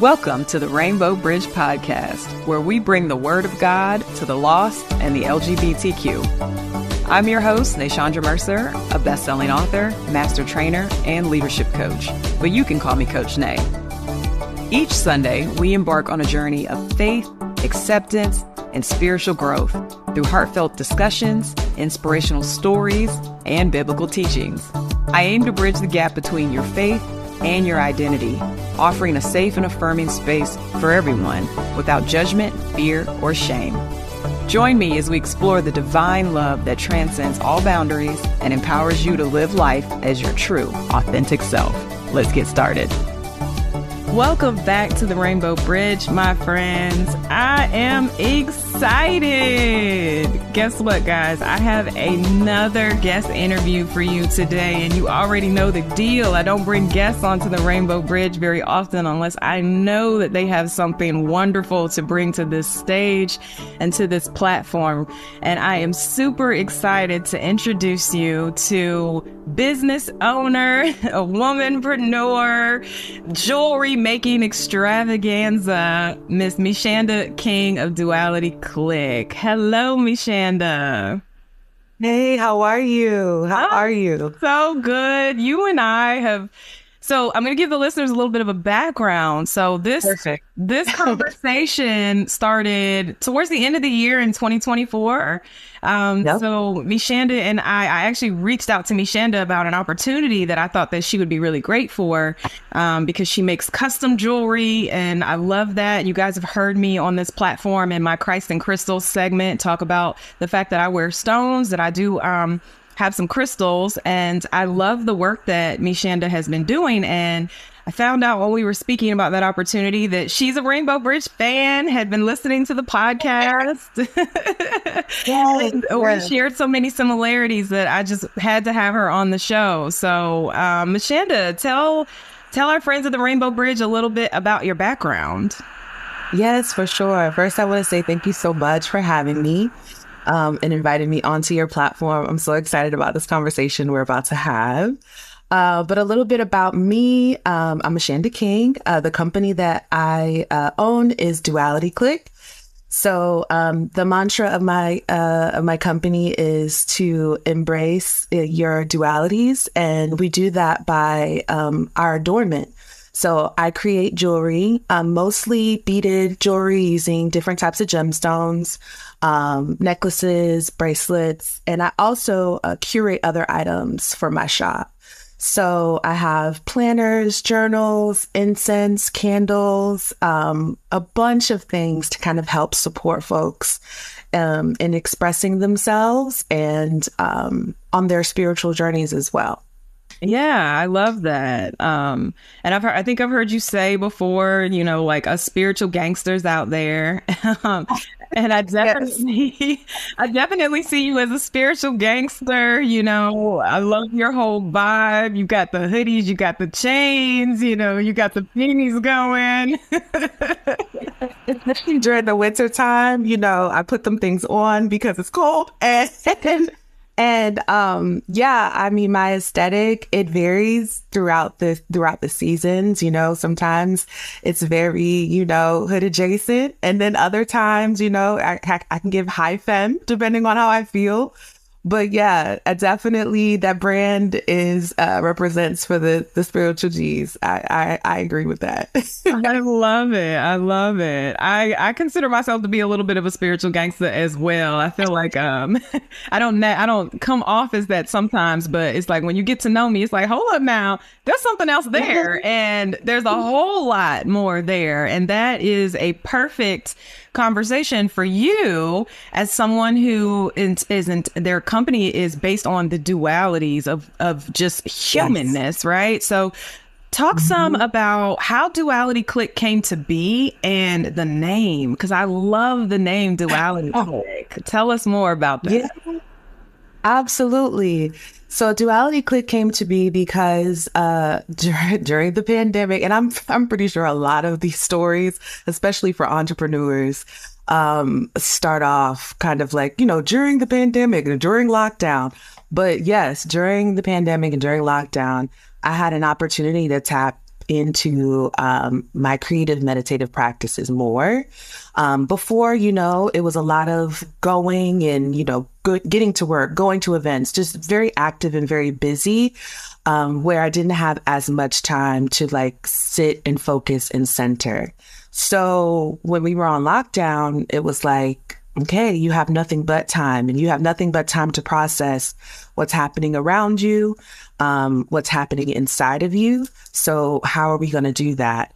Welcome to the Rainbow Bridge Podcast, where we bring the Word of God to the lost and the LGBTQ. I'm your host, Nayshondra Mercer, a best-selling author, master trainer, and leadership coach, but you can call me Coach Nay. Each Sunday, we embark on a journey of faith, acceptance, and spiritual growth through heartfelt discussions, inspirational stories, and biblical teachings. I aim to bridge the gap between your faith and your identity, offering a safe and affirming space for everyone without judgment, fear, or shame. Join me as we explore the divine love that transcends all boundaries and empowers you to live life as your true, authentic self. Let's get started. Welcome back to the Rainbow Bridge, my friends. I am excited. Guess what, guys? I have another guest interview for you today, and you already know the deal. I don't bring guests onto the Rainbow Bridge very often unless I know that they have something wonderful to bring to this stage and to this platform. And I am super excited to introduce you to business owner, a womanpreneur, jewelry making extravaganza, Miss Meshanda King of Duality Click. Hello, Meshanda. Hey, how are you? How are you? So good. You and I have... So I'm going to give the listeners a little bit of a background. So this conversation started towards the end of the year in 2024. Yep. So Meshanda and I actually reached out to Meshanda about an opportunity that I thought that she would be really great for, because she makes custom jewelry. And I love that. You guys have heard me on this platform in my Christ and Crystals segment talk about the fact that I wear stones, that I do have some crystals, and I love the work that Meshanda has been doing. And I found out while we were speaking about that opportunity that she's a Rainbow Bridge fan, had been listening to the podcast. Yes. We shared so many similarities that I just had to have her on the show. So Meshanda, tell our friends at the Rainbow Bridge a little bit about your background. Yes, for sure. First, I want to say thank you so much for having me. And invited me onto your platform. I'm so excited about this conversation we're about to have. But a little bit about me. I'm Meshanda King. The company that I own is Duality Click. So the mantra of my company is to embrace your dualities, and we do that by our adornment. So I create jewelry, mostly beaded jewelry using different types of gemstones, necklaces, bracelets, and I also curate other items for my shop. So I have planners, journals, incense, candles, a bunch of things to kind of help support folks in expressing themselves and on their spiritual journeys as well. Yeah, I love that. And I think I've heard you say before, like us spiritual gangsters out there. And I definitely see you as a spiritual gangster. I love your whole vibe. You got the hoodies, you got the chains, you got the beanies going. During the winter time, I put them things on because it's cold. And I mean, my aesthetic, it varies throughout the seasons. Sometimes it's very, hood adjacent. And then other times, I can give high femme depending on how I feel. But yeah, definitely that brand is represents for the spiritual G's. I agree with that. I love it. I love it. I consider myself to be a little bit of a spiritual gangster as well. I feel like I don't come off as that sometimes, but it's like when you get to know me, it's like, hold up now, there's something else there, and there's a whole lot more there, and that is a perfect conversation for you as someone who isn't, their company is based on the dualities of just humanness, yes. Right? So talk some about how Duality Click came to be and the name, because I love the name Duality Click. Tell us more about that. Yeah, absolutely. So Duality Click came to be because during the pandemic, and I'm pretty sure a lot of these stories, especially for entrepreneurs, start off kind of like, during the pandemic and during lockdown. But yes, during the pandemic and during lockdown, I had an opportunity to tap into my creative meditative practices more. Before, it was a lot of going and, getting to work, going to events, just very active and very busy, where I didn't have as much time to like sit and focus and center. So when we were on lockdown, it was like, okay, you have nothing but time, and you have nothing but time to process what's happening around you, what's happening inside of you. So how are we going to do that?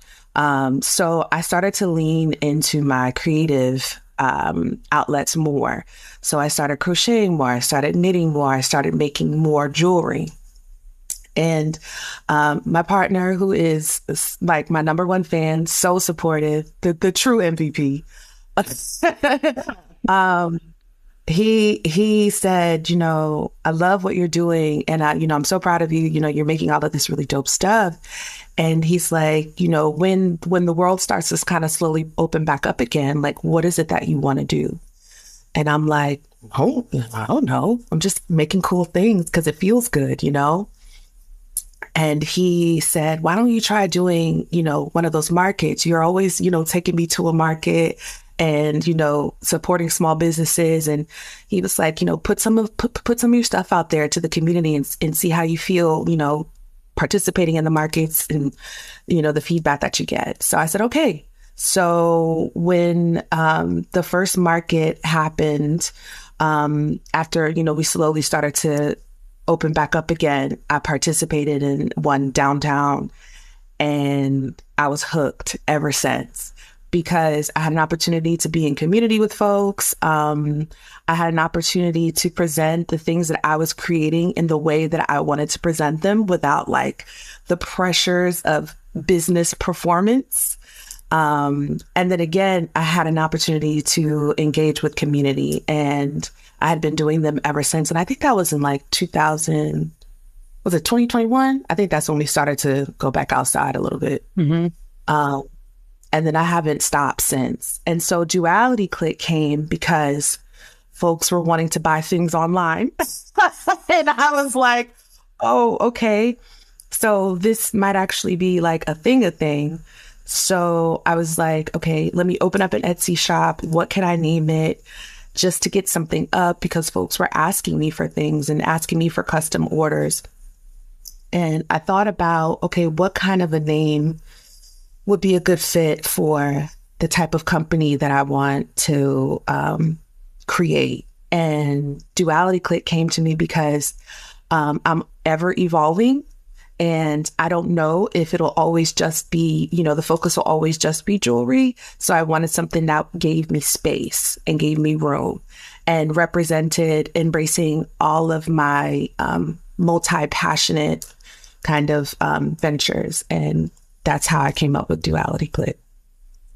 So I started to lean into my creative outlets more. So I started crocheting more, I started knitting more, I started making more jewelry. And my partner, who is like my number one fan, so supportive, the true MVP, he said, I love what you're doing. And I'm so proud of you. You're making all of this really dope stuff. And he's like, when the world starts to kind of slowly open back up again, like, what is it that you want to do? And I'm like, oh, I don't know. I'm just making cool things because it feels good, And he said, why don't you try doing, one of those markets? You're always, taking me to a market and, supporting small businesses. And he was like, put some of your stuff out there to the community and see how you feel, participating in the markets and, the feedback that you get. So I said, okay. So when the first market happened, after, we slowly started to open back up again, I participated in one downtown, and I was hooked ever since, because I had an opportunity to be in community with folks. I had an opportunity to present the things that I was creating in the way that I wanted to present them without like the pressures of business performance. And then again, I had an opportunity to engage with community, and I had been doing them ever since. And I think that was in like 2021? I think that's when we started to go back outside a little bit. Mm-hmm. And then I haven't stopped since. And so Duality Click came because folks were wanting to buy things online. And I was like, oh, okay. So this might actually be like a thing. So I was like, okay, let me open up an Etsy shop. What can I name it? Just to get something up, because folks were asking me for things and asking me for custom orders. And I thought about, okay, what kind of a name would be a good fit for the type of company that I want to create. And Duality Click came to me because I'm ever evolving. And I don't know if it'll always just be, the focus will always just be jewelry. So I wanted something that gave me space and gave me room and represented embracing all of my multi-passionate kind of ventures. And that's how I came up with Duality Click.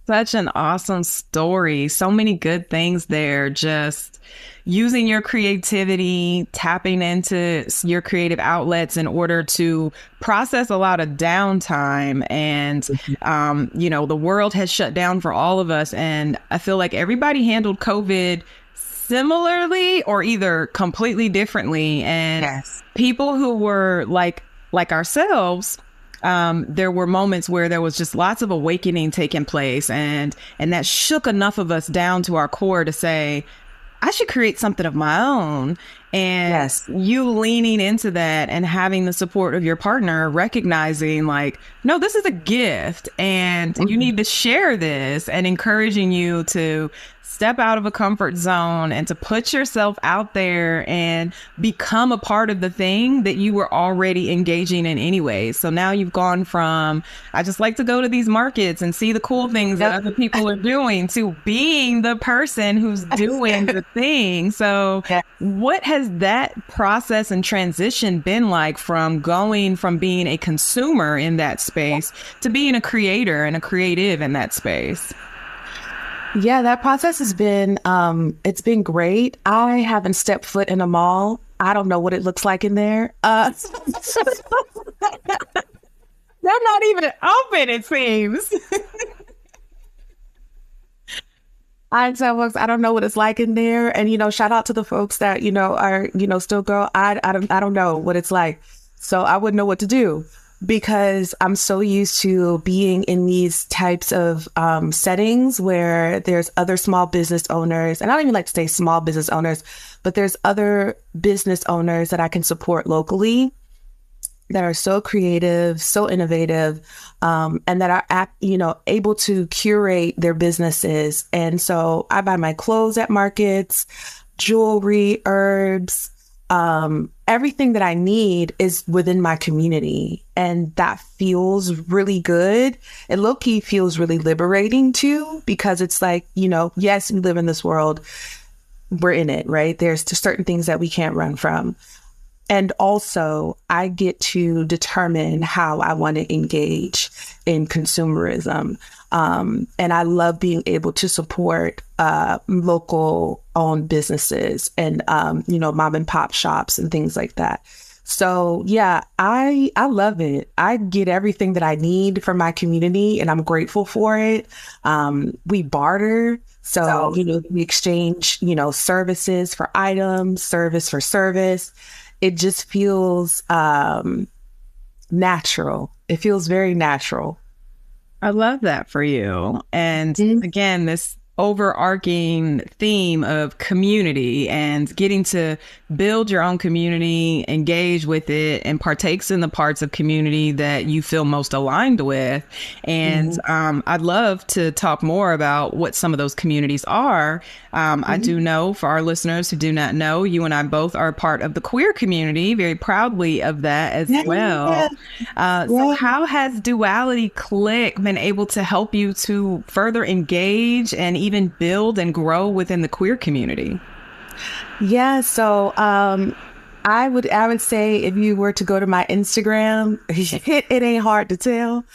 Such an awesome story. So many good things there. Just using your creativity, tapping into your creative outlets in order to process a lot of downtime. And, the world has shut down for all of us. And I feel like everybody handled COVID similarly or either completely differently. And yes, people who were like ourselves, there were moments where there was just lots of awakening taking place, and that shook enough of us down to our core to say, I should create something of my own. And yes, you leaning into that and having the support of your partner, recognizing like, no, this is a gift and you need to share this, and encouraging you to step out of a comfort zone and to put yourself out there and become a part of the thing that you were already engaging in anyway. So now you've gone from, I just like to go to these markets and see the cool things that other people are doing, to being the person who's doing the thing. So what has that process and transition been like, from going from being a consumer in that space to being a creator and a creative in that space? Yeah, that process has been, it's been great. I haven't stepped foot in a mall. I don't know what it looks like in there. They're not even open, it seems. I tell folks, I don't know what it's like in there. And, shout out to the folks that, are, still girl. I don't know what it's like. So I wouldn't know what to do. because I'm so used to being in these types of settings where there's other small business owners, and I don't even like to say small business owners, but there's other business owners that I can support locally that are so creative, so innovative, and that are able to curate their businesses. And so I buy my clothes at markets, jewelry, herbs, everything that I need is within my community. And that feels really good. It low-key feels really liberating too, because it's like, yes, we live in this world. We're in it, right? There's certain things that we can't run from. And also, I get to determine how I want to engage in consumerism. And I love being able to support local owned businesses and, mom and pop shops and things like that. So, yeah, I love it. I get everything that I need from my community, and I'm grateful for it. We barter. So, we exchange, services for items, service for service. It just feels natural. It feels very natural. I love that for you. And again, this overarching theme of community and getting to build your own community, engage with it, and partakes in the parts of community that you feel most aligned with. And I'd love to talk more about what some of those communities are. I do know, for our listeners who do not know, you and I both are part of the queer community, very proudly of that as well. So how has Duality Click been able to help you to further engage and even build and grow within the queer community? Yeah, so I would say if you were to go to my Instagram, it ain't hard to tell.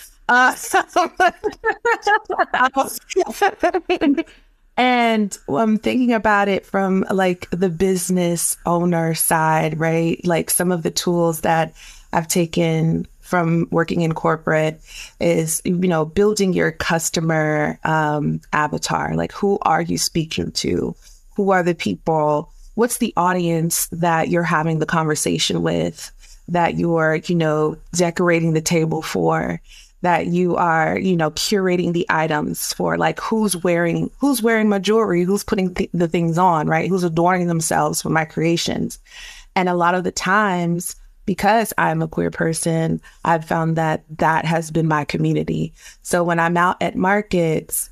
And I'm thinking about it from like the business owner side, right? Like some of the tools that I've taken from working in corporate is, building your customer avatar. Like, who are you speaking to? Who are the people? What's the audience that you're having the conversation with, that you're, decorating the table for, that you are, curating the items for? Like, who's wearing my jewelry? Who's putting the things on, right? Who's adorning themselves for my creations? And a lot of the times, because I'm a queer person, I've found that has been my community. So when I'm out at markets,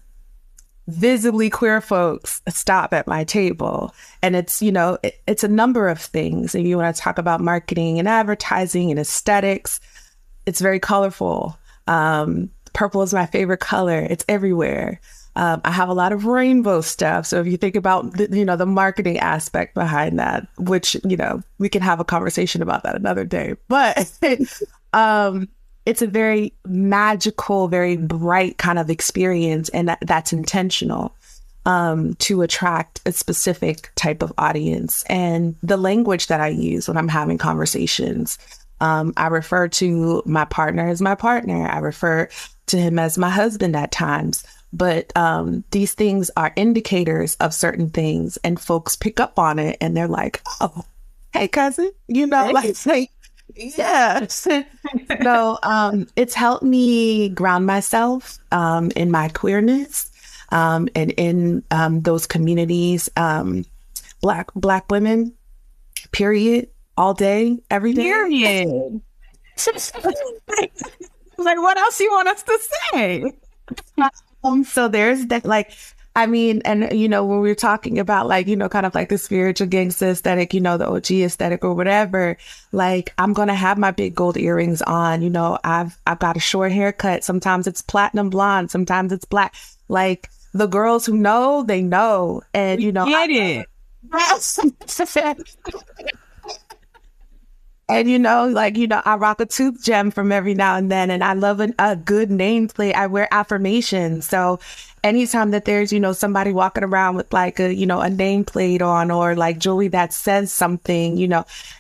visibly queer folks stop at my table. And it's, it's a number of things. And you want to talk about marketing and advertising and aesthetics, it's very colorful. Purple is my favorite color. It's everywhere. I have a lot of rainbow stuff. So if you think about, the marketing aspect behind that, which, we can have a conversation about that another day. But it's a very magical, very bright kind of experience. And that's intentional to attract a specific type of audience. And the language that I use when I'm having conversations, I refer to my partner as my partner. I refer to him as my husband at times. But these things are indicators of certain things, and folks pick up on it and they're like, oh, hey, cousin, like, yeah. So it's helped me ground myself in my queerness and in those communities. Black women, period, all day, every day. Period. Like, what else you want us to say? So there's that, like, I mean, and, when we were talking about, like, kind of like the spiritual gangster aesthetic, the OG aesthetic or whatever, like, I'm going to have my big gold earrings on, I've got a short haircut. Sometimes it's platinum blonde. Sometimes it's black. Like, the girls who know, they know. And, get it. And, I rock a tooth gem from every now and then. And I love a good nameplate. I wear affirmations. So anytime that there's, somebody walking around with like a nameplate on, or like jewelry that says something,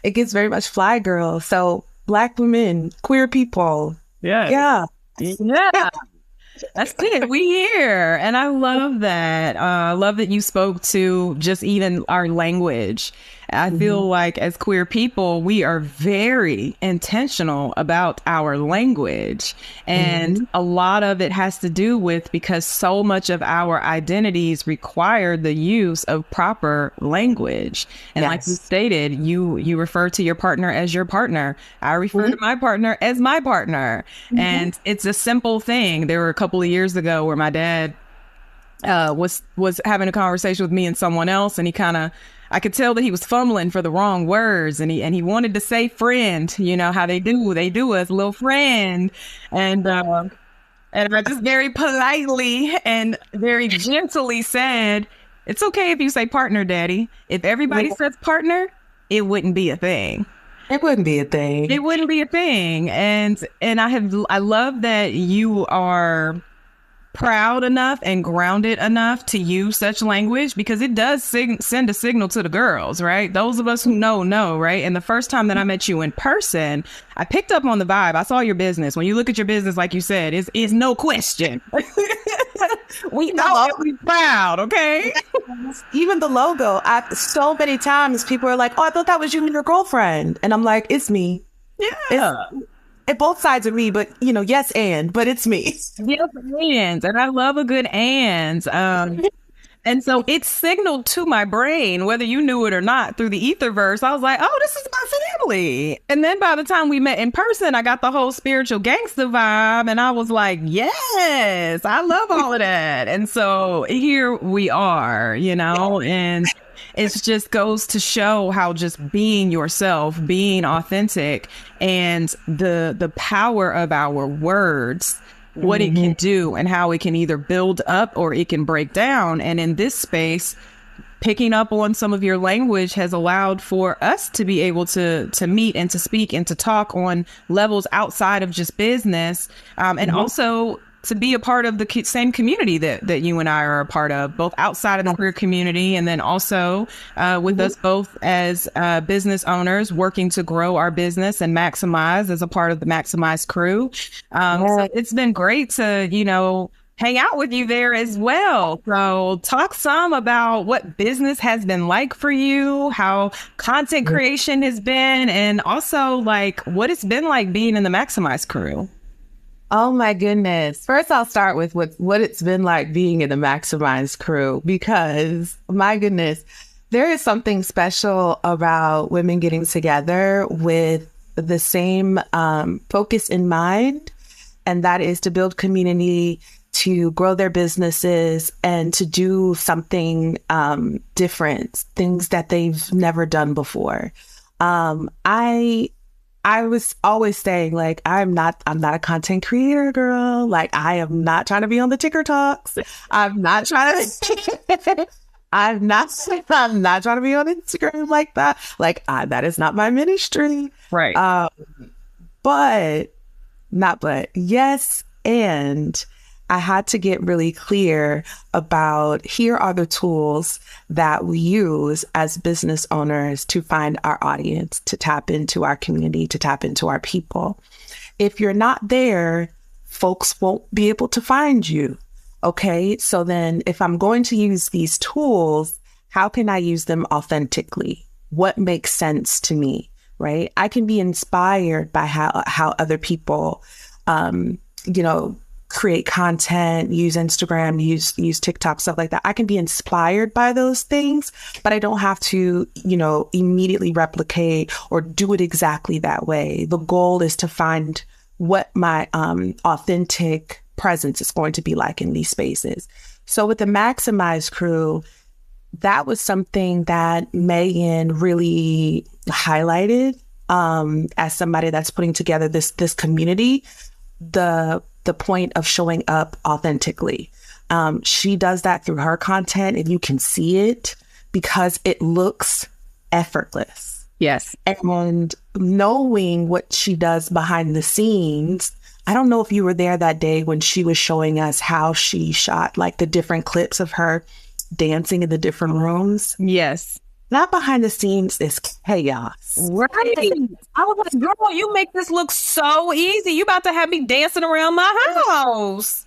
it gets very much fly girl. So Black women, queer people. Yeah. That's it. We here. And I love that. I love that you spoke to just even our language I feel like as queer people, we are very intentional about our language. And a lot of it has to do with because so much of our identities require the use of proper language. And like you stated, you refer to your partner as your partner. I refer to my partner as my partner. And it's a simple thing. There were a couple of years ago where my dad was having a conversation with me and someone else, and I could tell that he was fumbling for the wrong words, and he wanted to say friend, you know how they do us, little friend, and I just very politely and very gently said, "It's okay if you say partner, Daddy. If everybody says partner, it wouldn't be a thing." It wouldn't be a thing. It wouldn't be a thing, and I love that you are proud enough and grounded enough to use such language, because it does send a signal to the girls, right? Those of us who know, right? And the first time that I met you in person, I picked up on the vibe. I saw your business. When you look at your business, like you said, is no question. We know we're proud, okay? Even the logo, so many times people are like, "Oh, I thought that was you and your girlfriend." And I'm like, "It's me." Yeah. It's both sides of me, but yes, but it's me. Yes, and I love a good and. And so it signaled to my brain, whether you knew it or not, through the etherverse. I was like, "Oh, this is my family." And then by the time we met in person, I got the whole spiritual gangster vibe. And I was like, yes, I love all of that. And so here we are, and it just goes to show how just being yourself, being authentic, and the power of our words, what it can do and how it can either build up or it can break down. And in this space, picking up on some of your language has allowed for us to be able to meet and to speak and to talk on levels outside of just business, and also to be a part of the same community that you and I are a part of, both outside of the queer community and then also with us both as business owners working to grow our business and maximize as a part of the Maximize crew. So it's been great to, hang out with you there as well. So talk some about what business has been like for you, how content creation has been, and also like what it's been like being in the Maximize crew. Oh my goodness. First, I'll start with what it's been like being in the Maximize crew, because my goodness, there is something special about women getting together with the same focus in mind, and that is to build community, to grow their businesses, and to do something different, things that they've never done before. I was always saying, like, I'm not a content creator, girl. Like, I am not trying to be on the ticker talks. I'm not trying to, I'm not trying to be on Instagram like that. Like, that is not my ministry. Right. Yes. And I had to get really clear about, here are the tools that we use as business owners to find our audience, to tap into our community, to tap into our people. If you're not there, folks won't be able to find you. Okay. So then if I'm going to use these tools, how can I use them authentically? What makes sense to me, right? I can be inspired by how other people, create content, use Instagram, use TikTok, stuff like that. I can be inspired by those things, but I don't have to, immediately replicate or do it exactly that way. The goal is to find what my authentic presence is going to be like in these spaces. So with the Maximize crew, that was something that Megan really highlighted as somebody that's putting together this community. The point of showing up authentically. She does that through her content, and you can see it because it looks effortless. Yes. And knowing what she does behind the scenes, I don't know if you were there that day when she was showing us how she shot like the different clips of her dancing in the different rooms. Yes. That behind the scenes is chaos. Right. I was like, girl, you make this look so easy. You about to have me dancing around my house.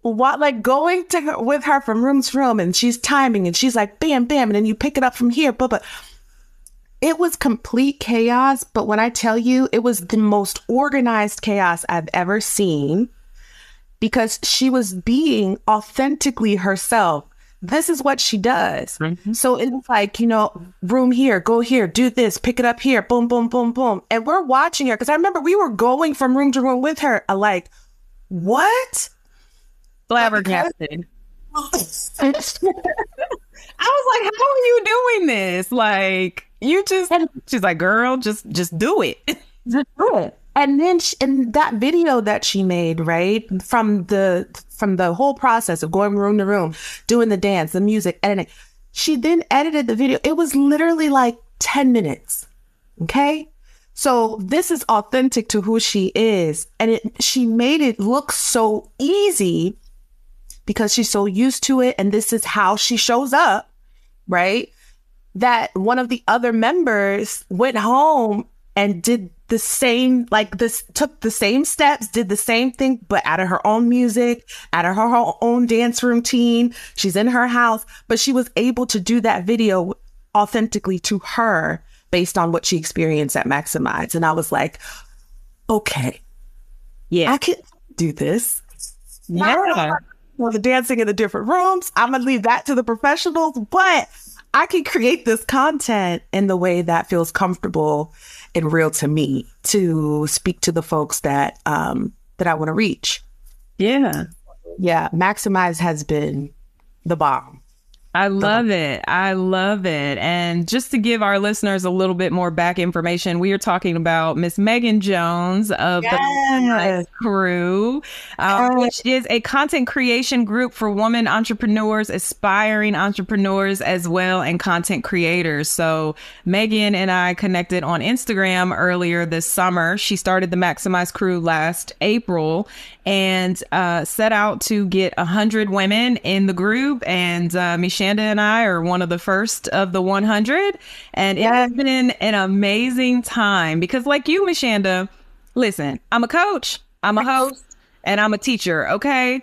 what, like going to her with her from room to room, and she's timing, and she's like, bam, bam, and then you pick it up from here, but it was complete chaos. But when I tell you, it was the most organized chaos I've ever seen, because she was being authentically herself. This is what she does. Mm-hmm. So it's like, room here, go here, do this, pick it up here, boom, boom, boom, boom. And we're watching her, because I remember we were going from room to room with her, like, what? Flabbergasted. I was like, how are you doing this? Like, she's like, girl, just do it. Just do it. And then in that video that she made, right, from the whole process of going room to room, doing the dance, the music, editing, she then edited the video. It was literally like 10 minutes. Okay. So this is authentic to who she is. And she made it look so easy because she's so used to it. And this is how she shows up, right? That one of the other members went home and did the same, took the same steps, did the same thing, but out of her own music, out of her own dance routine. She's in her house, but she was able to do that video authentically to her based on what she experienced at Maximize. And I was like, okay, yeah, I can do this. Yeah. Well, the dancing in the different rooms, I'm going to leave that to the professionals, but I can create this content in the way that feels comfortable and real to me, to speak to the folks that I want to reach. Yeah. Yeah. Maximize has been the bomb. I love it. I love it. And just to give our listeners a little bit more back information, we are talking about Miss Megan Jones of the Crew, which is a content creation group for women entrepreneurs, aspiring entrepreneurs as well, and content creators. So Megan and I connected on Instagram earlier this summer. She started the Maximize Crew last April and set out to get 100 women in the group. And Meshanda and I are one of the first of the 100. And it has been an amazing time because, like you, Meshanda, listen, I'm a coach, I'm a host, and I'm a teacher. Okay.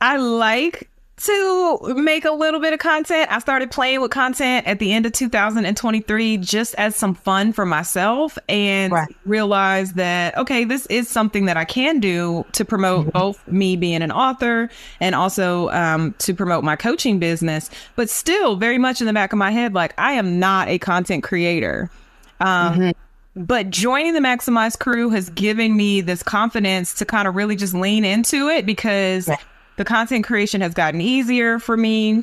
I like to make a little bit of content. I started playing with content at the end of 2023 just as some fun for myself, and realized that, okay, this is something that I can do to promote both me being an author and also to promote my coaching business, but still very much in the back of my head, like, I am not a content creator. But joining the Maximize Crew has given me this confidence to kind of really just lean into it, because the content creation has gotten easier for me.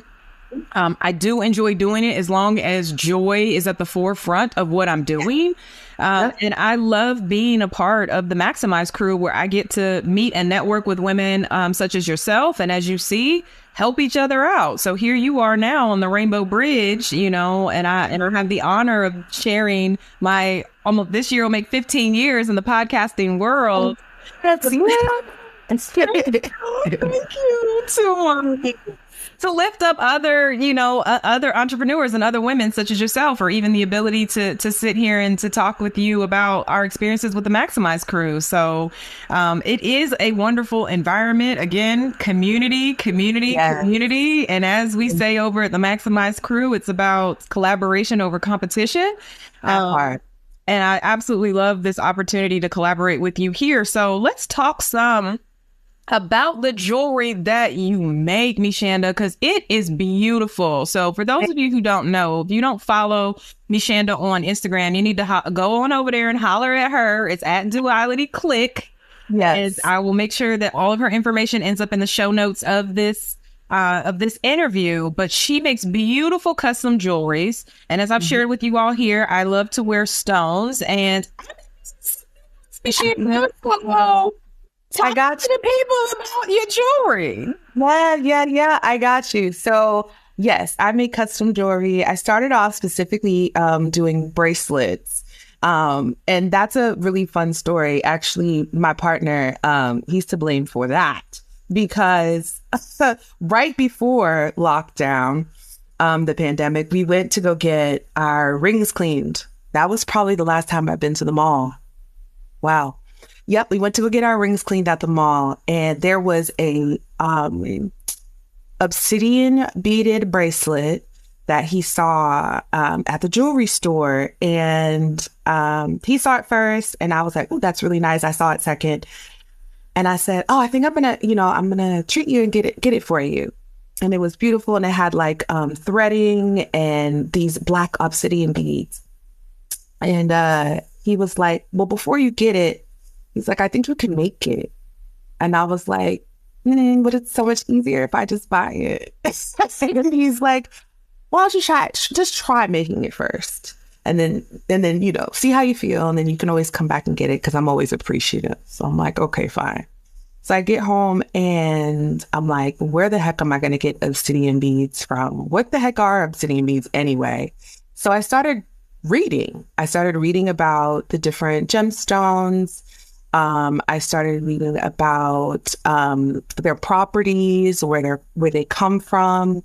I do enjoy doing it as long as joy is at the forefront of what I'm doing. And I love being a part of the Maximize Crew, where I get to meet and network with women such as yourself. And as you see, help each other out. So here you are now on the Rainbow Bridge, and I have the honor of sharing my almost, this year will make 15 years in the podcasting world. That's Thank you to lift up other, other entrepreneurs and other women such as yourself, or even the ability to sit here and to talk with you about our experiences with the Maximize Crew. So it is a wonderful environment. Again, community. And as we say over at the Maximize Crew, it's about collaboration over competition. And I absolutely love this opportunity to collaborate with you here. So let's talk some about the jewelry that you make, Meshanda, because it is beautiful. So for those of you who don't know, if you don't follow Meshanda on Instagram, you need to go on over there and holler at her. It's at Duality Click. Yes. And I will make sure that all of her information ends up in the show notes of this interview. But she makes beautiful custom jewelries. And as I've shared with you all here, I love to wear stones. And I got to the people about your jewelry. Yeah. I got you. So yes, I make custom jewelry. I started off specifically doing bracelets. And that's a really fun story. Actually, my partner, he's to blame for that, because right before lockdown, the pandemic, we went to go get our rings cleaned. That was probably the last time I've been to the mall. Wow. Yep, we went to go get our rings cleaned at the mall, and there was a obsidian beaded bracelet that he saw at the jewelry store, and he saw it first, and I was like, "Oh, that's really nice." I saw it second, and I said, "Oh, I think I'm gonna treat you and get it for you." And it was beautiful, and it had like threading and these black obsidian beads. And he was like, "Well, before you get it," he's like, "I think you can make it." And I was like, "But it's so much easier if I just buy it." And he's like, "Why don't you just try making it first, and then see how you feel, and then you can always come back and get it, because I'm always appreciative." So I'm like, "Okay, fine." So I get home and I'm like, "Where the heck am I going to get obsidian beads from? What the heck are obsidian beads anyway?" So I started reading. About the different gemstones. I started reading about their properties, where they come from.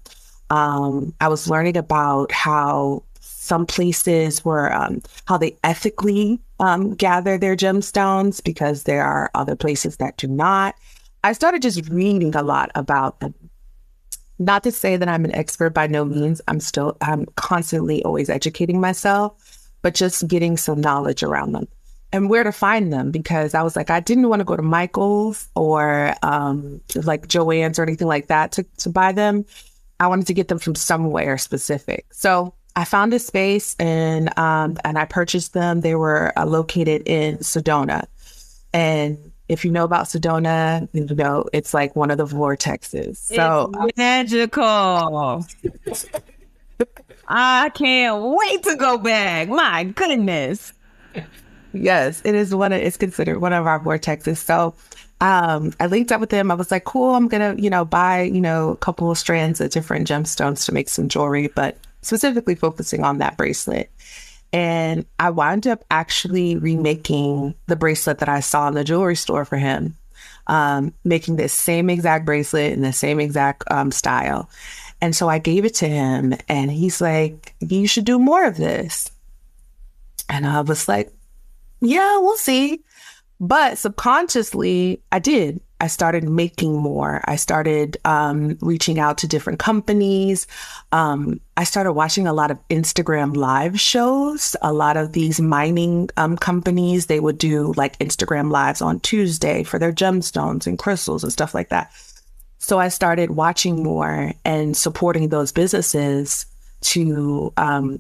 I was learning about how some places were how they ethically gather their gemstones, because there are other places that do not. I started just reading a lot about them. Not to say that I'm an expert, by no means. I'm constantly always educating myself, but just getting some knowledge around them and where to find them, because I was like, I didn't want to go to Michael's or like Joann's or anything like that to buy them. I wanted to get them from somewhere specific. So I found a space and I purchased them. They were located in Sedona. And if you know about Sedona, it's like one of the vortexes. So it's magical. I can't wait to go back. My goodness. Yes, it's considered one of our vortexes. So I linked up with them. I was like, cool, I'm going to, buy, a couple of strands of different gemstones to make some jewelry, but specifically focusing on that bracelet. And I wound up actually remaking the bracelet that I saw in the jewelry store for him, making this same exact bracelet in the same exact style. And so I gave it to him, and he's like, "You should do more of this." And I was like, "Yeah, we'll see." But subconsciously, I did. I started making more. I started reaching out to different companies. I started watching a lot of Instagram live shows. A lot of these mining companies, they would do like Instagram lives on Tuesday for their gemstones and crystals and stuff like that. So I started watching more and supporting those businesses to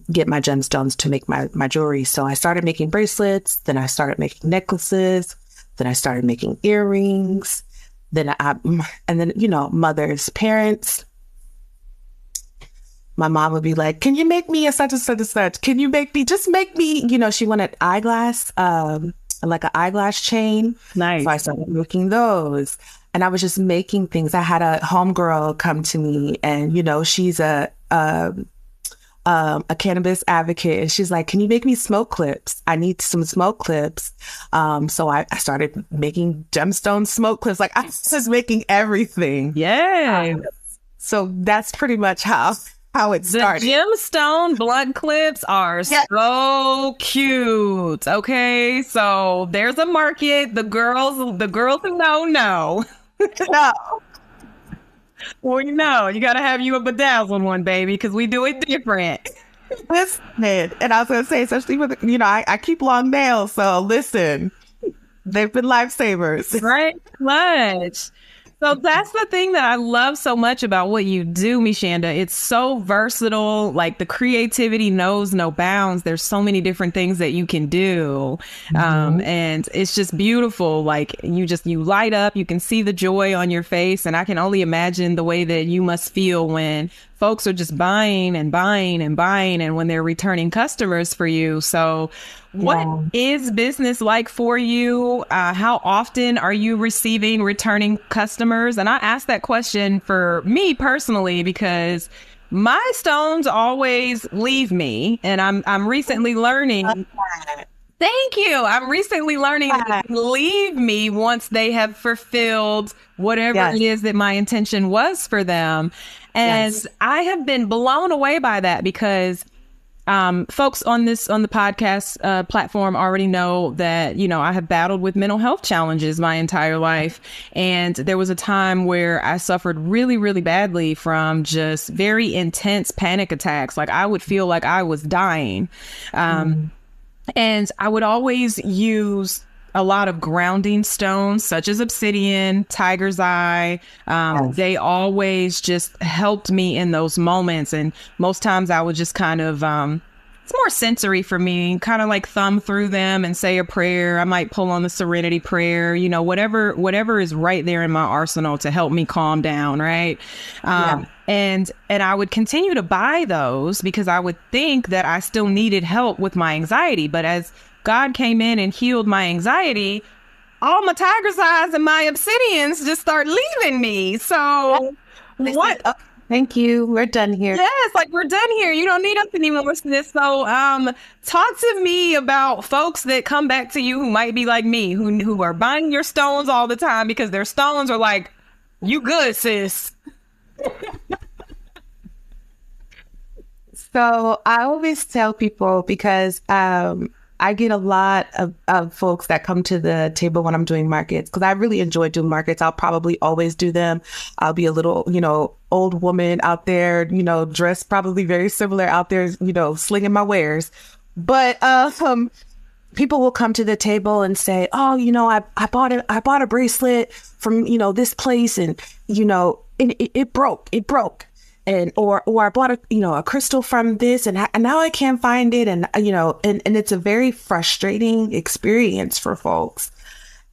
get my gemstones to make my jewelry. So I started making bracelets, then I started making necklaces, then I started making earrings, then mothers, parents. My mom would be like, "Can you make me a such and such and such? Can you make me, she wanted eyeglass, like an eyeglass chain." Nice. So I started making those. And I was just making things. I had a homegirl come to me, and, she's a cannabis advocate. And she's like, "Can you make me smoke clips? I need some smoke clips." So I started making gemstone smoke clips. Like, I was just making everything. Yeah. So that's pretty much how it started. The gemstone blunt clips are so cute. Okay. So there's a market. The girls who know. No. Well, you got to have you a bedazzled one, baby, because we do it different. Listen, and I was going to say, especially with, I keep long nails. So listen, they've been lifesavers. Right? Much. So that's the thing that I love so much about what you do, Meshanda. It's so versatile. Like, the creativity knows no bounds. There's so many different things that you can do. And it's just beautiful. Like, you light up, you can see the joy on your face. And I can only imagine the way that you must feel when folks are just buying and buying and buying, and when they're returning customers for you. So what is business like for you? How often are you receiving returning customers? And I ask that question for me personally, because my stones always leave me, and I'm recently learning. Thank you. I'm recently learning that they leave me once they have fulfilled whatever it is that my intention was for them. And I have been blown away by that, because Folks on the podcast platform already know that, I have battled with mental health challenges my entire life. And there was a time where I suffered really, really badly from just very intense panic attacks. Like I would feel like I was dying. And I would always use a lot of grounding stones, such as obsidian, tiger's eye. They always just helped me in those moments. And most times I would just kind of, it's more sensory for me, kind of like thumb through them and say a prayer. I might pull on the serenity prayer, whatever is right there in my arsenal to help me calm down. Right. And I would continue to buy those because I would think that I still needed help with my anxiety. But as God came in and healed my anxiety, all my tiger's eyes and my obsidians just start leaving me. So what? Oh, thank you. We're done here. Yes, like we're done here. You don't need us anymore. So talk to me about folks that come back to you who might be like me, who are buying your stones all the time because their stones are like, you good, sis. So I always tell people because I get a lot of folks that come to the table when I'm doing markets because I really enjoy doing markets. I'll probably always do them. I'll be a little, old woman out there, dressed probably very similar out there, slinging my wares. But people will come to the table and say, oh, I bought a bracelet from, this place and, it broke. And or I bought a crystal from this and now I can't find it. And, and it's a very frustrating experience for folks.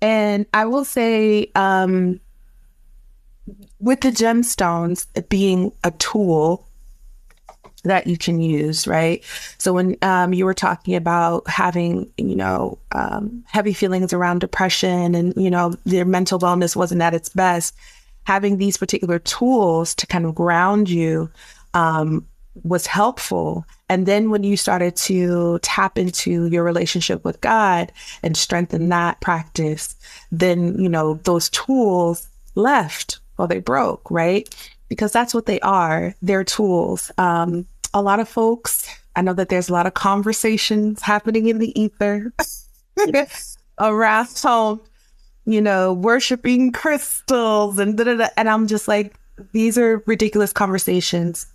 And I will say with the gemstones being a tool that you can use, right? So when you were talking about having, heavy feelings around depression and, their mental wellness wasn't at its best, having these particular tools to kind of ground you was helpful. And then when you started to tap into your relationship with God and strengthen that practice, then, those tools left or they broke, right? Because that's what they are. They're tools. A lot of folks, I know that there's a lot of conversations happening in the ether around home, worshiping crystals and da-da-da. And I'm just like, these are ridiculous conversations.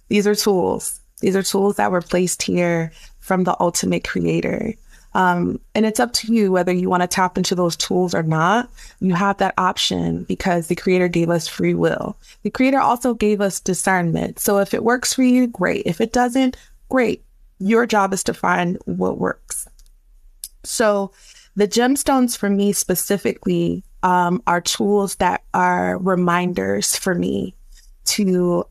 These are tools. These are tools that were placed here from the ultimate creator. And it's up to you whether you want to tap into those tools or not. You have that option because the creator gave us free will. The creator also gave us discernment. So if it works for you, great. If it doesn't, great. Your job is to find what works. So the gemstones for me specifically are tools that are reminders for me to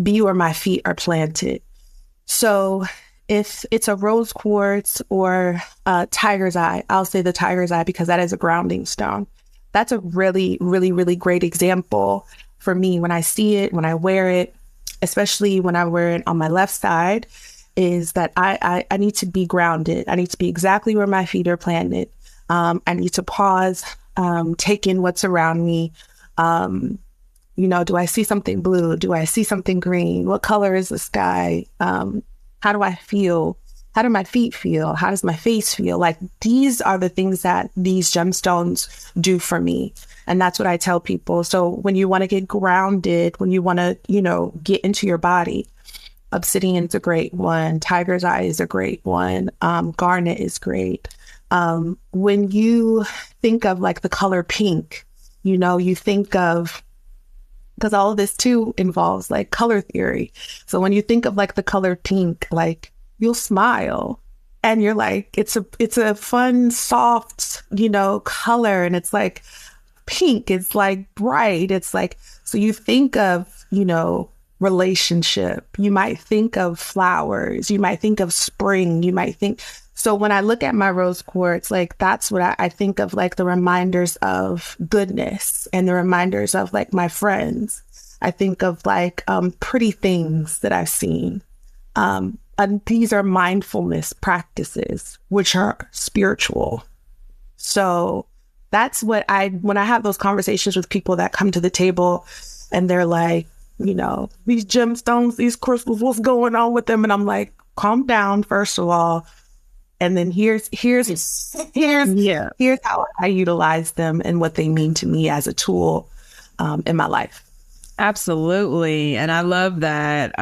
be where my feet are planted. So if it's a rose quartz or a tiger's eye, I'll say the tiger's eye because that is a grounding stone. That's a really, really, really great example for me when I see it, when I wear it, especially when I wear it on my left side, is that I need to be grounded. I need to be exactly where my feet are planted. I need to pause, take in what's around me. Do I see something blue? Do I see something green? What color is the sky? How do I feel? How do my feet feel? How does my face feel? Like these are the things that these gemstones do for me. And that's what I tell people. So when you want to get grounded, when you want to, get into your body, obsidian's a great one. Tiger's eye is a great one. Garnet is great. When you think of like the color pink, you think of, because all of this too involves like color theory. So when you think of like the color pink, like you'll smile and you're like, it's a fun, soft, color. And it's like pink. It's like bright. It's like, so you think of, relationship. You might think of flowers. You might think of spring. You might think. So when I look at my rose quartz, like that's what I think of, like the reminders of goodness and the reminders of like my friends. I think of like pretty things that I've seen. And these are mindfulness practices, which are spiritual. So that's what when I have those conversations with people that come to the table and they're like, these gemstones, these crystals, what's going on with them? And I'm like, calm down, first of all. And then here's how I utilize them and what they mean to me as a tool in my life. Absolutely. And I love that.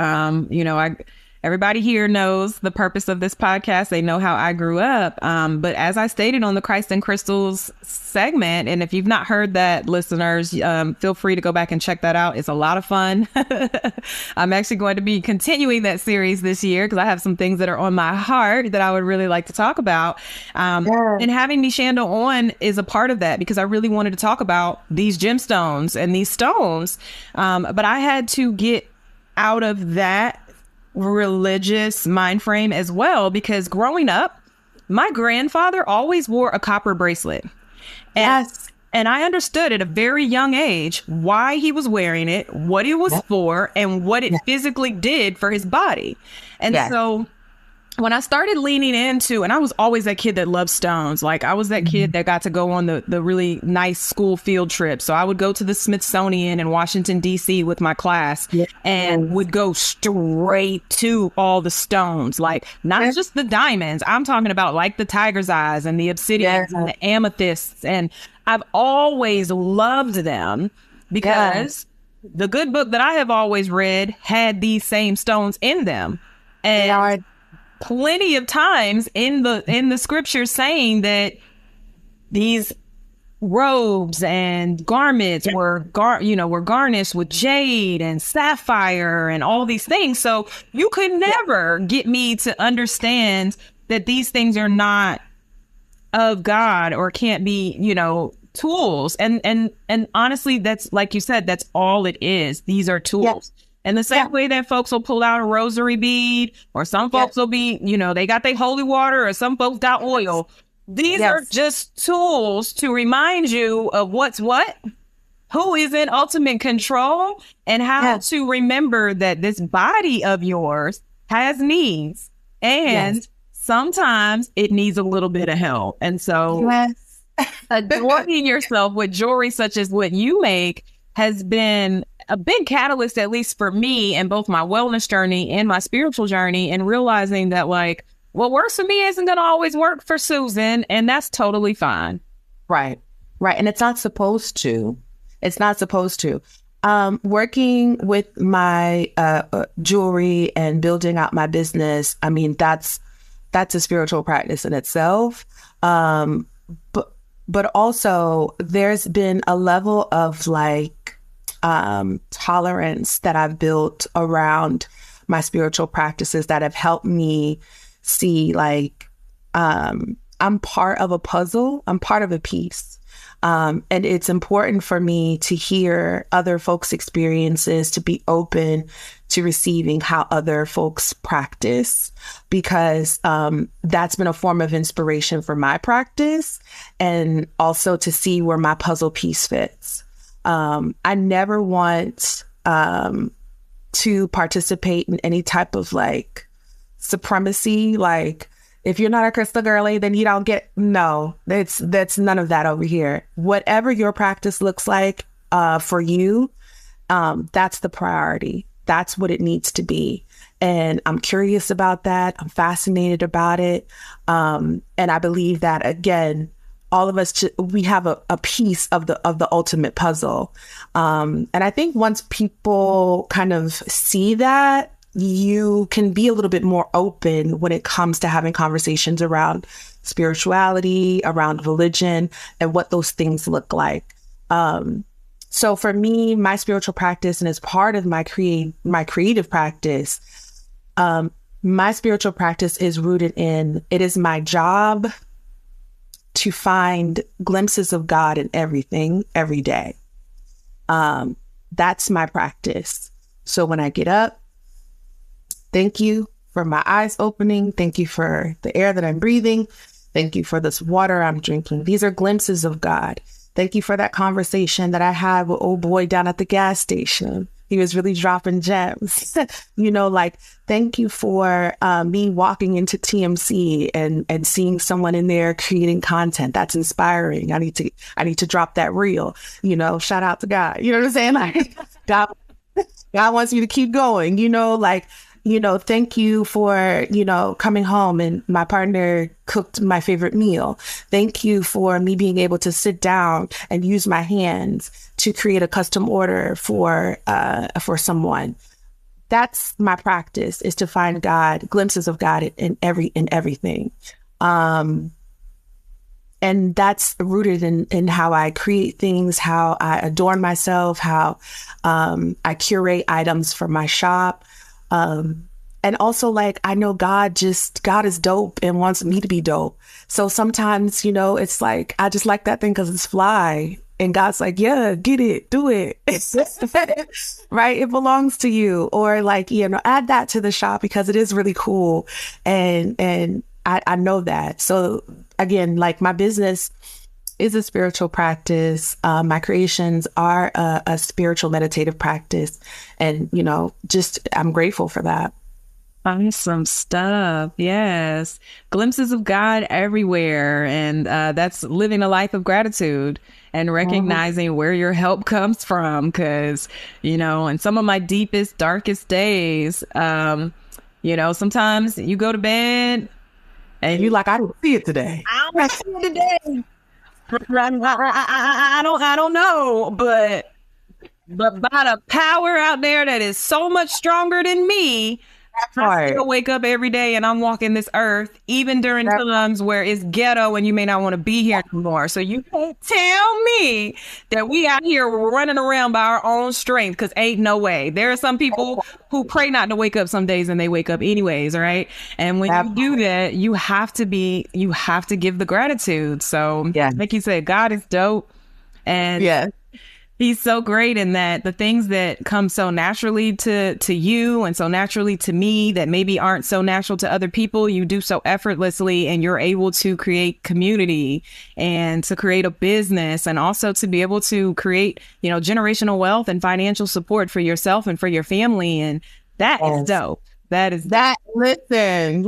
Everybody here knows the purpose of this podcast. They know how I grew up. But as I stated on the Christ and Crystals segment, and if you've not heard that, listeners, feel free to go back and check that out. It's a lot of fun. I'm actually going to be continuing that series this year because I have some things that are on my heart that I would really like to talk about. And having Meshanda on is a part of that because I really wanted to talk about these gemstones and these stones. But I had to get out of that religious mind frame as well, because growing up, my grandfather always wore a copper bracelet. And I understood at a very young age why he was wearing it, what it was for, and what it physically did for his body. And so when I started leaning into, and I was always that kid that loved stones. Like I was that kid that got to go on the really nice school field trip. So I would go to the Smithsonian in Washington, D.C. with my class and would go straight to all the stones, like not just the diamonds. I'm talking about like the tiger's eyes and the obsidians and the amethysts. And I've always loved them because the good book that I have always read had these same stones in them. And plenty of times in the scriptures saying that these robes and garments were garnished with jade and sapphire and all these things. So you could never get me to understand that these things are not of God or can't be, tools. And honestly, that's like you said, that's all it is. These are tools. And the same way that folks will pull out a rosary bead, or some folks will be, they got their holy water, or some folks got oil. These are just tools to remind you of what's what, who is in ultimate control, and how to remember that this body of yours has needs. And sometimes it needs a little bit of help. And so adorning yourself with jewelry such as what you make has been a big catalyst, at least for me, in both my wellness journey and my spiritual journey, and realizing that like what works for me isn't going to always work for Susan, and that's totally fine. Right. And it's not supposed to. Working with my jewelry and building out my business, I mean, that's a spiritual practice in itself. But also there's been a level of like tolerance that I've built around my spiritual practices that have helped me see like I'm part of a puzzle. I'm part of a piece. And it's important for me to hear other folks' experiences, to be open to receiving how other folks practice, because that's been a form of inspiration for my practice, and also to see where my puzzle piece fits. I never want to participate in any type of like supremacy, like if you're not a crystal girly, then you don't get, no, that's none of that over here. Whatever your practice looks like for you, that's the priority. That's what it needs to be. And I'm curious about that. I'm fascinated about it. And I believe that, again, all of us, we have a piece of the ultimate puzzle. And I think once people kind of see that, you can be a little bit more open when it comes to having conversations around spirituality, around religion, and what those things look like. So for me, my spiritual practice, and as part of my creative practice, my spiritual practice is rooted in, it is my job to find glimpses of God in everything, every day. That's my practice. So when I get up, thank you for my eyes opening. Thank you for the air that I'm breathing. Thank you for this water I'm drinking. These are glimpses of God. Thank you for that conversation that I had with old boy down at the gas station. He was really dropping gems. Thank you for me walking into TMC and seeing someone in there creating content. That's inspiring. I need to drop that reel, shout out to God. You know what I'm saying? Like God, God wants you to keep going, like, thank you for, coming home and my partner cooked my favorite meal. Thank you for me being able to sit down and use my hands to create a custom order for someone. That's my practice, is to find God, glimpses of God in everything. And that's rooted in how I create things, how I adorn myself, how I curate items for my shop. And also, like, I know God is dope and wants me to be dope. So sometimes, it's like, I just like that thing because it's fly. And God's like, yeah, get it, do it. Right? It belongs to you. Or like, add that to the shop because it is really cool. And I know that. So again, like, my business is a spiritual practice. My creations are a spiritual meditative practice. And, I'm grateful for that. Awesome stuff. Yes. Glimpses of God everywhere. And that's living a life of gratitude and recognizing where your help comes from. Because, in some of my deepest, darkest days, sometimes you go to bed and you're like, I didn't see it today. I don't see it today. I don't know, but by the power out there that is so much stronger than me, I still wake up every day and I'm walking this earth, even during times where it's ghetto and you may not want to be here anymore. So you can't tell me that we out here running around by our own strength, because ain't no way. There are some people who pray not to wake up some days and they wake up anyways, right? And when you do that, you have to give the gratitude. So like you said, God is dope. And He's so great in that the things that come so naturally to you and so naturally to me that maybe aren't so natural to other people, you do so effortlessly, and you're able to create community and to create a business, and also to be able to create, generational wealth and financial support for yourself and for your family. And that is dope. That is that. Listen.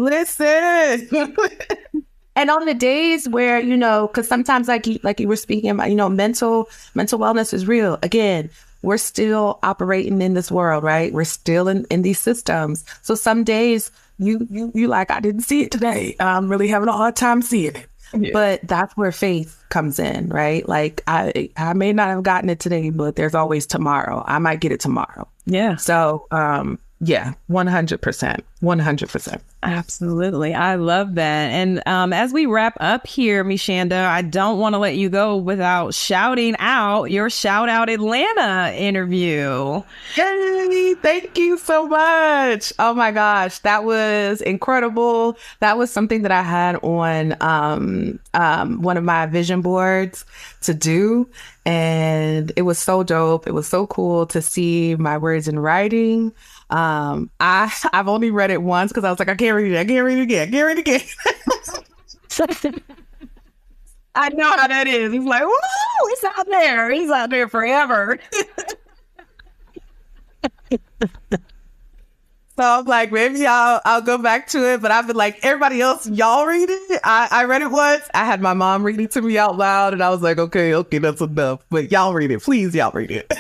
And on the days where, because sometimes like you were speaking about, mental wellness is real. Again, we're still operating in this world, right? We're still in these systems. So some days you like, I didn't see it today. I'm really having a hard time seeing it. Yeah. But that's where faith comes in, right? Like, I may not have gotten it today, but there's always tomorrow. I might get it tomorrow. Yeah. So, 100%. Absolutely. I love that. And as we wrap up here, Meshanda, I don't want to let you go without shouting out your Shout Out Atlanta interview. Yay! Thank you so much. Oh my gosh, that was incredible. That was something that I had on one of my vision boards to do. And it was so dope. It was so cool to see my words in writing. I've only read it once because I was like, I can't read it again. I know how that is. He's like, woo, it's out there. He's out there forever. So I'm like, maybe I'll go back to it. But I've been like, everybody else, y'all read it. I read it once. I had my mom read it to me out loud, and I was like, okay, that's enough. But y'all read it. Please, y'all read it.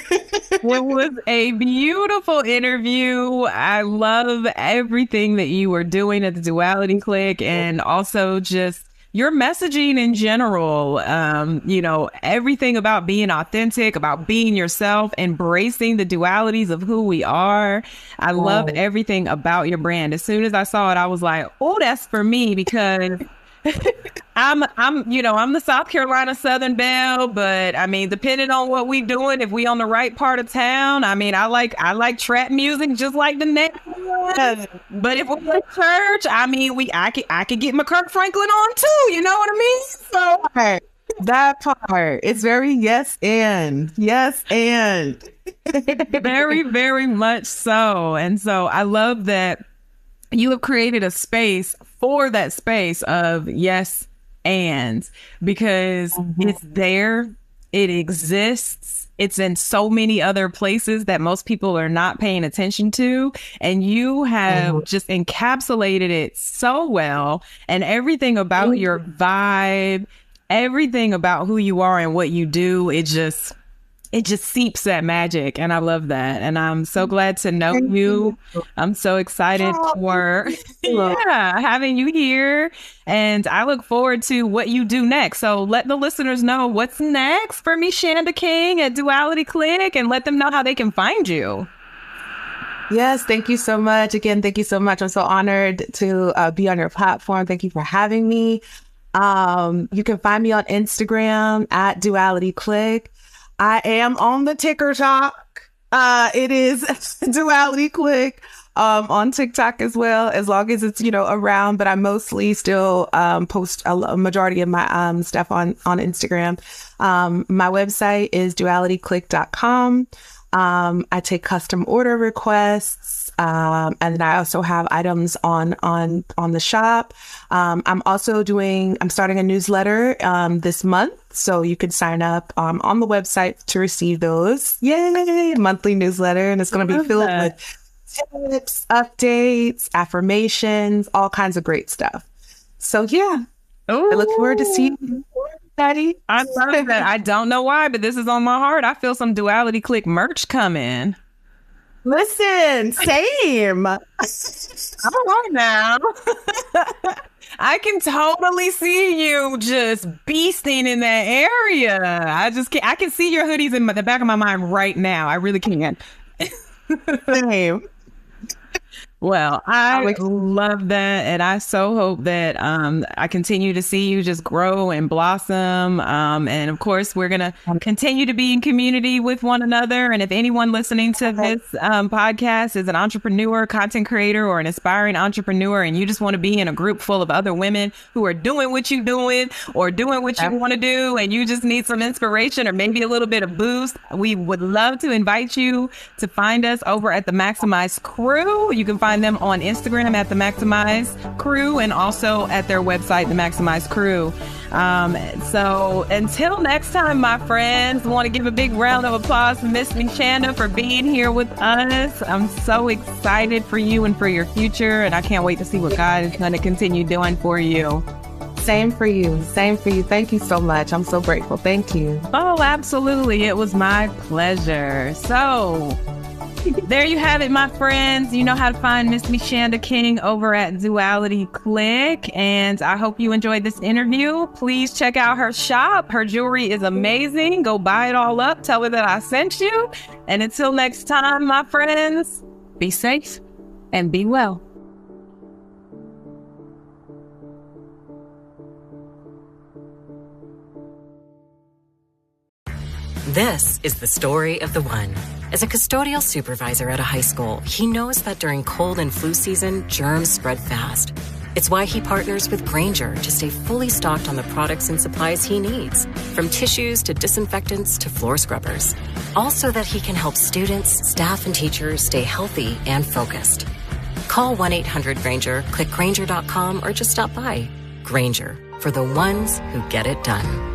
It was a beautiful interview. I love everything that you were doing at the Duality Click, and also just your messaging in general. Everything about being authentic, about being yourself, embracing the dualities of who we are. I love everything about your brand. As soon as I saw it, I was like, oh, that's for me, because I'm the South Carolina Southern Belle, but I mean, depending on what we doing, if we on the right part of town, I mean, I like trap music just like the next one. But if we're at church, I mean, I could get my Kirk Franklin on too. You know what I mean? So that part, it's very yes and very, very much so. And so I love that you have created a space for that space of yes and, because it's there, it exists, it's in so many other places that most people are not paying attention to, and you have just encapsulated it so well. And everything about your vibe, everything about who you are and what you do, it just seeps that magic. And I love that. And I'm so glad to know you. I'm so excited for having you here. And I look forward to what you do next. So let the listeners know what's next for Meshanda King at Duality Click, and let them know how they can find you. Yes, thank you so much. Again, thank you so much. I'm so honored to be on your platform. Thank you for having me. You can find me on Instagram at Duality Click. I am on the TikTok. It is Duality Click on TikTok as well, as long as it's, around. But I mostly still post a majority of my stuff on Instagram. My website is dualityclick.com. I take custom order requests, and then I also have items on the shop. I'm starting a newsletter this month, so you can sign up on the website to receive those. Yay! Monthly newsletter, and it's going to be filled with tips, updates, affirmations, all kinds of great stuff. So yeah, I look forward to seeing you. Daddy. I love that. I don't know why, but this is on my heart. I feel some Duality Click merch coming. Listen, same. All right now. I can totally see you just beasting in that area. I can see your hoodies in the back of my mind right now. I really can. Same. Well, I love that. And I so hope that I continue to see you just grow and blossom. And of course, we're going to continue to be in community with one another. And if anyone listening to this podcast is an entrepreneur, content creator, or an aspiring entrepreneur, and you just want to be in a group full of other women who are doing what you're doing or doing what you want to do, and you just need some inspiration or maybe a little bit of boost, we would love to invite you to find us over at the Maximize Crew. You can find them on Instagram at the Maximize Crew, and also at their website, the Maximize Crew. So until next time, my friends, I want to give a big round of applause to Miss Meshanda for being here with us. I'm so excited for you and for your future, and I can't wait to see what God is going to continue doing for you. Same for you. Same for you. Thank you so much. I'm so grateful. Thank you. Oh, absolutely. It was my pleasure. So there you have it, my friends. You know how to find Miss Meshanda King over at Duality Click. And I hope you enjoyed this interview. Please check out her shop. Her jewelry is amazing. Go buy it all up. Tell her that I sent you. And until next time, my friends, be safe and be well. This is the story of the one. As a custodial supervisor at a high school, he knows that during cold and flu season, germs spread fast. It's why he partners with Grainger to stay fully stocked on the products and supplies he needs, from tissues to disinfectants to floor scrubbers. All so that he can help students, staff, and teachers stay healthy and focused. Call 1-800-GRAINGER, click Grainger.com, or just stop by. Grainger, for the ones who get it done.